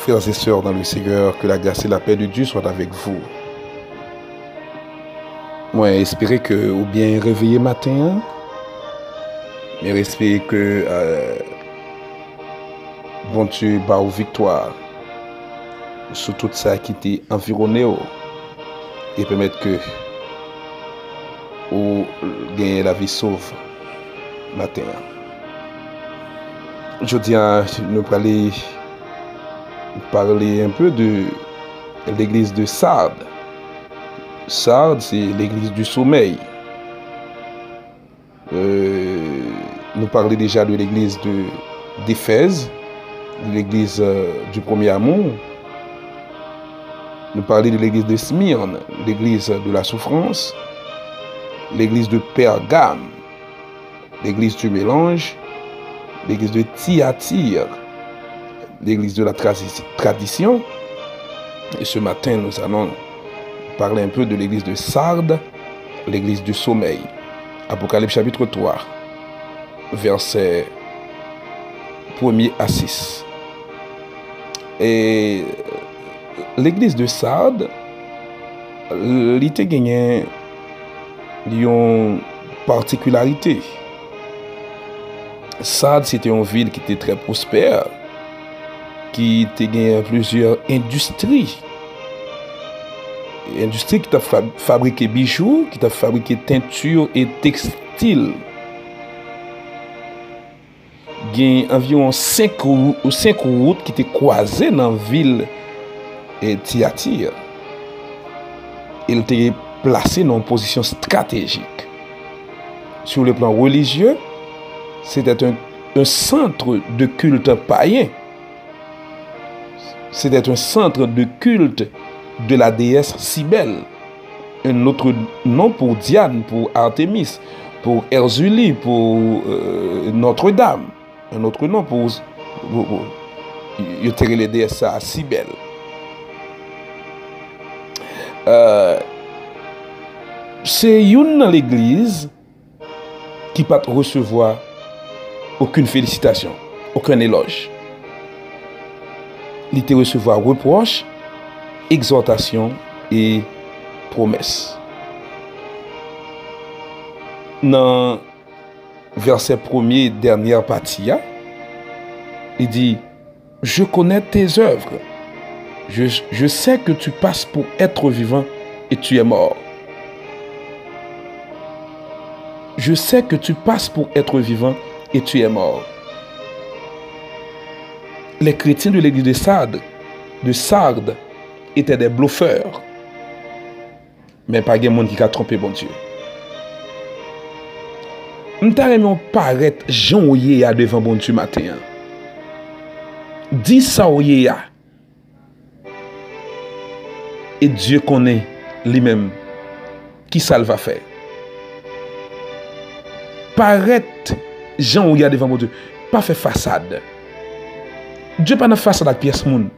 Frères et sœurs dans le Seigneur, que la grâce et la paix de Dieu soient avec vous. Moi, j'espère que ou bien réveillé matin, mais j'espère que bon Dieu bat aux victoires sur tout ça qui était environné et permettre que ou gagner la vie sauve matin. Je tiens nous parler un peu de l'église de Sardes. Sardes, c'est l'église du sommeil. Nous parlons déjà de l'église d'Éphèse, de l'église du premier amour. Nous parlons de l'église de Smyrne, l'église de la souffrance, l'église de Pergame, l'église du mélange, l'église de Thyatire, l'église de la tradition. Et ce matin, nous allons parler un peu de l'église de Sardes, l'église du sommeil. Apocalypse chapitre 3, versets 1er à 6. Et l'église de Sardes, elle était gagnée une particularité. Sardes, c'était une ville qui était très prospère, qui était gagnée plusieurs industries. Industrie qui t'a fabriqué bijoux, qui t'a fabriqué teinture et textile. Il y a environ 5 routes qui étaient croisées dans la ville de Thyatire. Il était placé dans une position stratégique. Sur le plan religieux, c'était un centre de culte païen. C'était un centre de culte de la déesse Cybèle. Un autre nom pour Diane, pour Artémis, pour Erzulie, pour Notre-Dame. Un autre nom pour les déesses à Cybèle. C'est une dans l'église qui ne peut pas recevoir aucune félicitation, aucun éloge. Il peut recevoir reproche, exhortation et promesse. Dans verset 1er, dernière partie, il dit: je connais tes œuvres. Je sais que tu passes pour être vivant et tu es mort. Je sais que tu passes pour être vivant et tu es mort. Les chrétiens de l'église de Sardes étaient des bluffeurs. Mais pas de monde qui a trompé bon Dieu. Nous t'arrêtons paraître Jean Oyea devant bon Dieu matin. Dis ça Oyea. Et Dieu connaît lui-même qui ça va faire. Paraître Jean Oyea devant bon Dieu. Pas faire façade. Dieu pas dans façade avec pièce moun.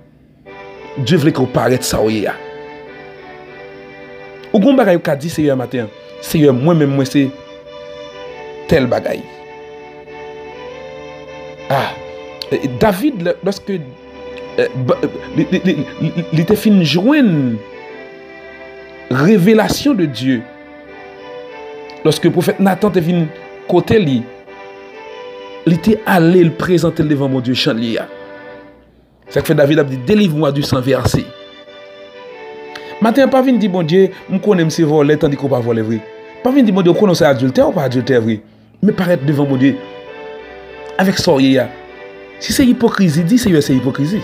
Dieu veut qu'on paraître ça Oyea. Ou gon bagay ka di Seigneur matin. Seigneur moi-même moi c'est tel bagay. David lorsque il était fin joindre révélation de Dieu. Lorsque le prophète Nathan était venu côté lui, il était allé le présenter devant mon Dieu chanlia. Ça fait David a dit délivre-moi du sang versé. Matin pas vinn dire bon Dieu, me connais me voler tandis qu'on pas voler vrai. Pas vinn dire bon Dieu connais c'est adultère ou pas adultère vrai. Mais paraître devant mon Dieu avec soyez. Si c'est hypocrisie, dis c'est hypocrisie.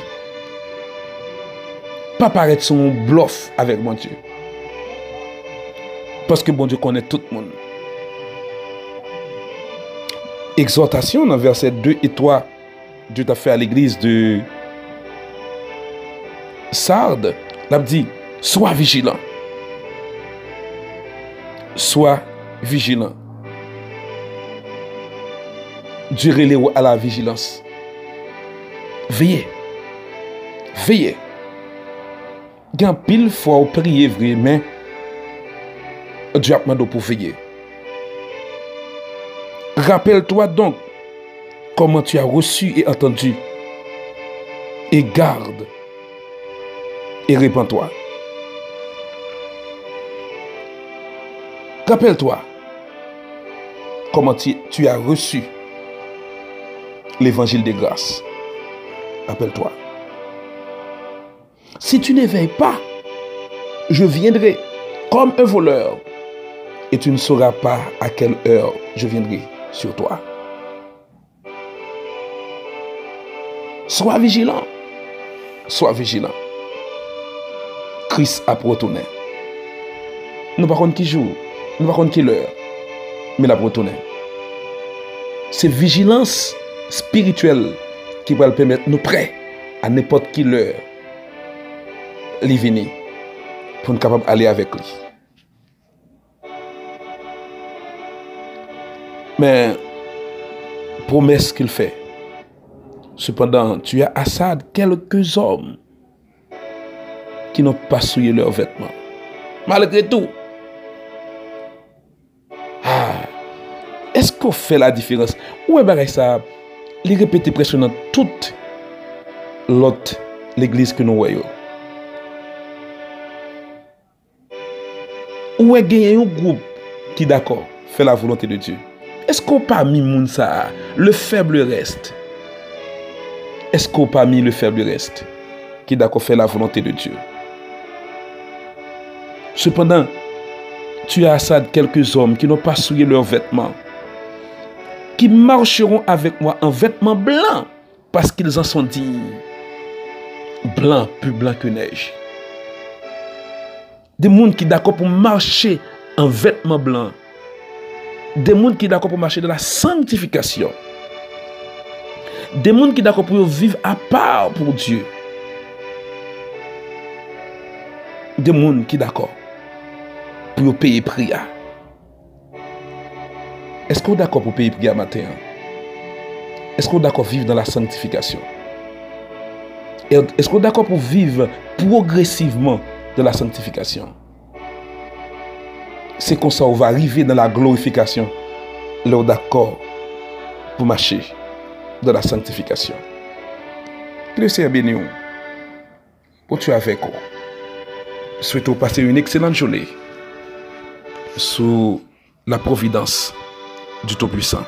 Pas paraître son bluff avec mon Dieu. Parce que bon Dieu connaît tout le monde. Exhortation dans verset 2 et 3, Dieu t'a fait à l'église de Sardes, il a dit: sois vigilant. Sois vigilant. Dieu relève à la vigilance. Veillez. Veillez. Gan pile fois ou prier vrai, mais Dieu a demandé pour veiller. Rappelle-toi donc comment tu as reçu et entendu, et garde et répands-toi. Rappelle-toi comment tu as reçu l'évangile des grâces. Rappelle-toi. Si tu n'éveilles pas, je viendrai comme un voleur et tu ne sauras pas à quelle heure je viendrai sur toi. Sois vigilant. Sois vigilant. Christ a retourné. Nous ne savons pas qui jour, nous ne savons pas qui l'heure, mais il a retourné. C'est vigilance spirituelle qui va le permettre nous prêts à n'importe quelle heure lui venir pour nous capables d'aller avec lui. Mais promesse qu'il fait. Cependant, tu as à ça quelques hommes qui n'ont pas souillé leurs vêtements. Malgré tout, est-ce qu'on fait la différence? Où est ça? Les répéter presque dans toute l'autre l'église que nous voyons. Où est gagné un groupe qui d'accord fait la volonté de Dieu? Est-ce qu'on pas mis moun ça? Le faible reste. Est-ce qu'on pas mis le faible reste qui d'accord fait la volonté de Dieu? Cependant, tu as à ça quelques hommes qui n'ont pas souillé leurs vêtements, qui marcheront avec moi en vêtements blancs, parce qu'ils en sont dignes. Blanc, plus blanc que neige. Des gens qui sont d'accord pour marcher en vêtements blancs. Des gens qui sont d'accord pour marcher dans la sanctification. Des gens qui sont d'accord pour vivre à part pour Dieu. Des gens qui sont d'accord pour payer prix. Est-ce qu'on est d'accord pour payer prix à matin? Est-ce qu'on est d'accord pour vivre dans la sanctification? Est-ce qu'on est d'accord pour vivre progressivement dans la sanctification? C'est comme ça qu'on va arriver dans la glorification. Là, on est d'accord pour marcher dans la sanctification. Que le Seigneur bénisse vous. Pour tu avec vous. Souhaitons passer une excellente journée sous la providence du Tout-Puissant.